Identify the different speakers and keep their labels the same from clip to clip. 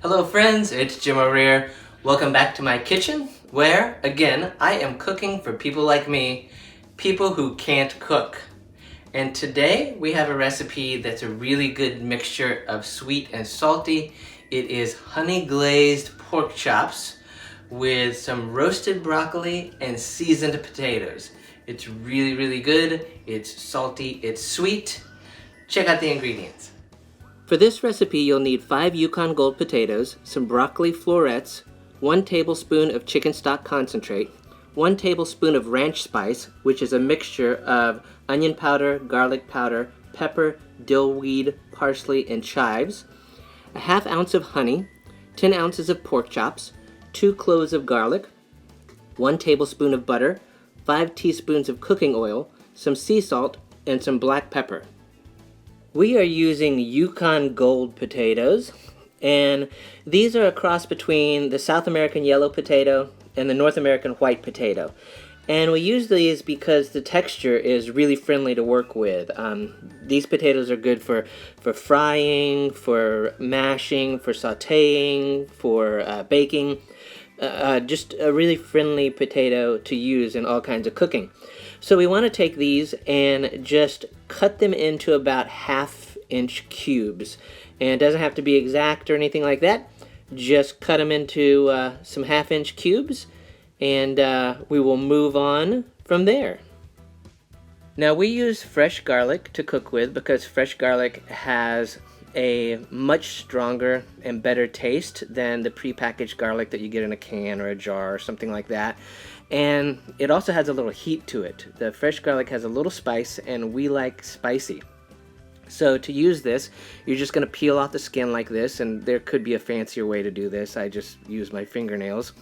Speaker 1: Hello friends, it's Jim O'Rear. Welcome back to my kitchen where, again, I am cooking for people like me, people who can't cook. And today we have a recipe that's a really good mixture of sweet and salty. It is honey glazed pork chops with some roasted broccoli and seasoned potatoes. It's really good, it's salty, it's sweet. Check out the ingredients. For this recipe, you'll need 5 Yukon Gold potatoes, some broccoli florets, 1 tablespoon of chicken stock concentrate, 1 tablespoon of ranch spice, which is a mixture of onion powder, garlic powder, pepper, dill weed, parsley, and chives, a half ounce of honey, 10 ounces of pork chops, 2 cloves of garlic, 1 tablespoon of butter, 5 teaspoons of cooking oil, some sea salt, and some black pepper. We are using Yukon Gold potatoes, and these are a cross between the South American yellow potato and the North American white potato. And we use these because the texture is really friendly to work with. These potatoes are good for frying, for mashing, for sauteing, for baking. Just a really friendly potato to use in all kinds of cooking. So we want to take these and just cut them into about half-inch cubes. And it doesn't have to be exact or anything like that. Just cut them into some half-inch cubes, and we will move on from there. Now we use fresh garlic to cook with because fresh garlic has a much stronger and better taste than the prepackaged garlic that you get in a can or a jar or something like that. And it also has a little heat to it. The fresh garlic has a little spice, and we like spicy. So to use this, you're just going to peel off the skin like this, and there could be a fancier way to do this. I just use my fingernails.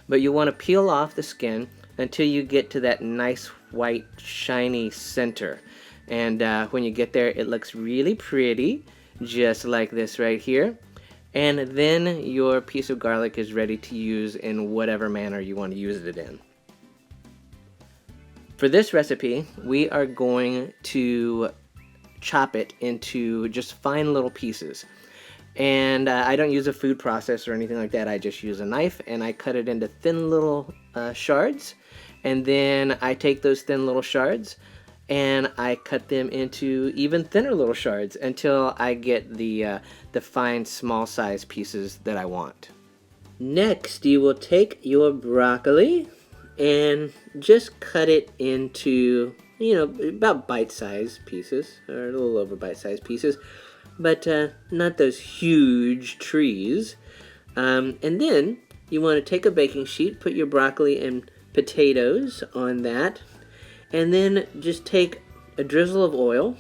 Speaker 1: But you want to peel off the skin until you get to that nice white shiny center. And when you get there, it looks really pretty, just like this right here. And then your piece of garlic is ready to use in whatever manner you want to use it in. For this recipe, we are going to chop it into just fine little pieces. And I don't use a food processor or anything like that. I just use a knife, and I cut it into thin little shards. And then I take those thin little shards and I cut them into even thinner little shards until I get the fine small size pieces that I want. Next, you will take your broccoli and just cut it into, about bite-sized pieces, or a little over bite-sized pieces, but not those huge trees. And then you want to take a baking sheet, put your broccoli and potatoes on that, and then just take a drizzle of oil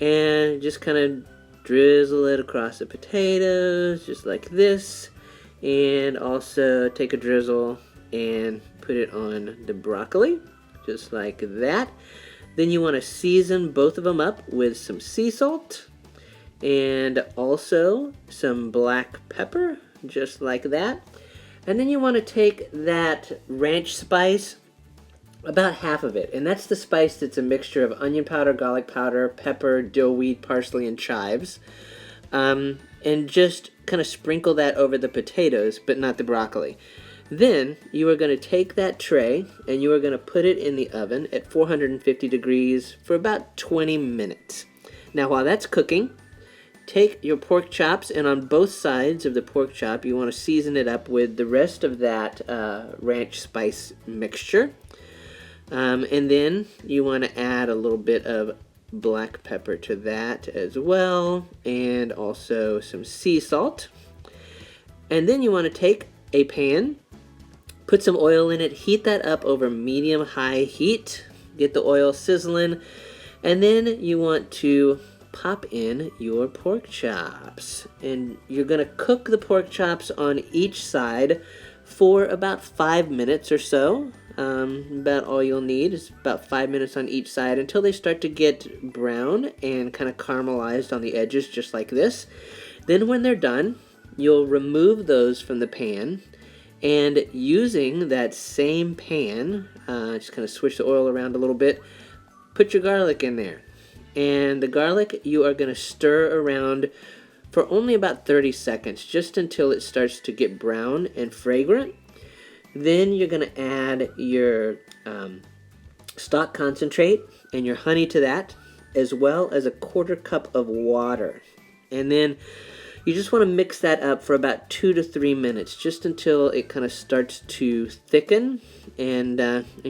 Speaker 1: and just kind of drizzle it across the potatoes, just like this. And also take a drizzle and put it on the broccoli, just like that. Then you want to season both of them up with some sea salt and also some black pepper, just like that. And then you want to take that ranch spice, about half of it, and that's the spice that's a mixture of onion powder, garlic powder, pepper, dill weed, parsley, and chives. And just kind of sprinkle that over the potatoes, but not the broccoli. Then you are going to take that tray and you are going to put it in the oven at 450 degrees for about 20 minutes. Now while that's cooking, take your pork chops, and on both sides of the pork chop you want to season it up with the rest of that ranch spice mixture. And then you want to add a little bit of black pepper to that as well, and also some sea salt. And then you want to take a pan, put some oil in it, heat that up over medium-high heat, get the oil sizzling, and then you want to pop in your pork chops. And you're going to cook the pork chops on each side for about 5 minutes or so. About all you'll need is about 5 minutes on each side until they start to get brown and kind of caramelized on the edges, just like this. Then when they're done, you'll remove those from the pan, and using that same pan, just kind of switch the oil around a little bit, put your garlic in there. And the garlic you are going to stir around for only about 30 seconds, just until it starts to get brown and fragrant. Then you're going to add your stock concentrate and your honey to that, as well as a 1/4 cup of water. And then you just want to mix that up for about 2 to 3 minutes, just until it kind of starts to thicken and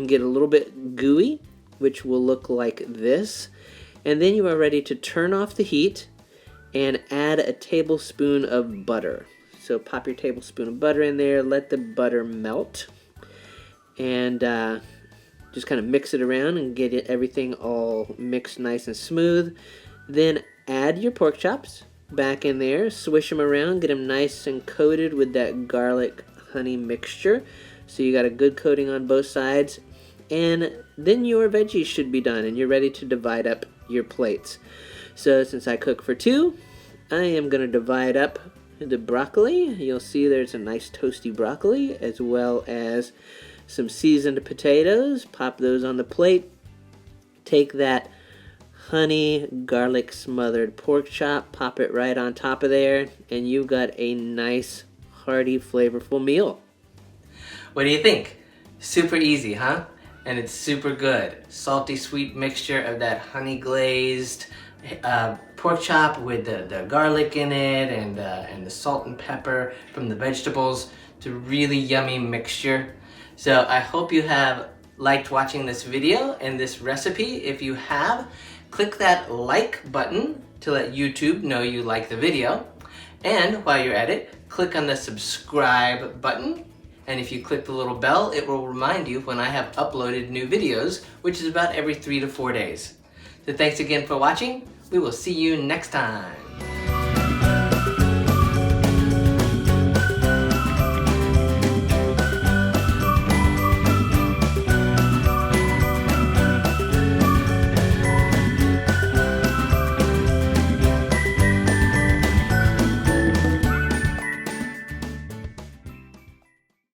Speaker 1: get a little bit gooey, which will look like this. And then you are ready to turn off the heat and add a tablespoon of butter. So pop your tablespoon of butter in there, let the butter melt, and just kind of mix it around and get everything all mixed nice and smooth. Then add your pork chops back in there, swish them around, get them nice and coated with that garlic honey mixture. So you got a good coating on both sides. And then your veggies should be done and you're ready to divide up your plates. So since I cook for 2, I am going to divide up the broccoli. You'll see there's a nice toasty broccoli, as well as some seasoned potatoes. Pop those on the plate. Take that honey garlic smothered pork chop, pop it right on top of there, and you've got a nice hearty flavorful meal. What do you think? Super easy, huh? And it's super good. Salty sweet mixture of that honey glazed pork chop with the garlic in it, and the salt and pepper from the vegetables. It's a really yummy mixture. So I hope you have liked watching this video and this recipe. If you have, click that like button to let YouTube know you like the video. And while you're at it, click on the subscribe button. And if you click the little bell, it will remind you when I have uploaded new videos, which is about every 3 to 4 days. So thanks again for watching. We will see you next time.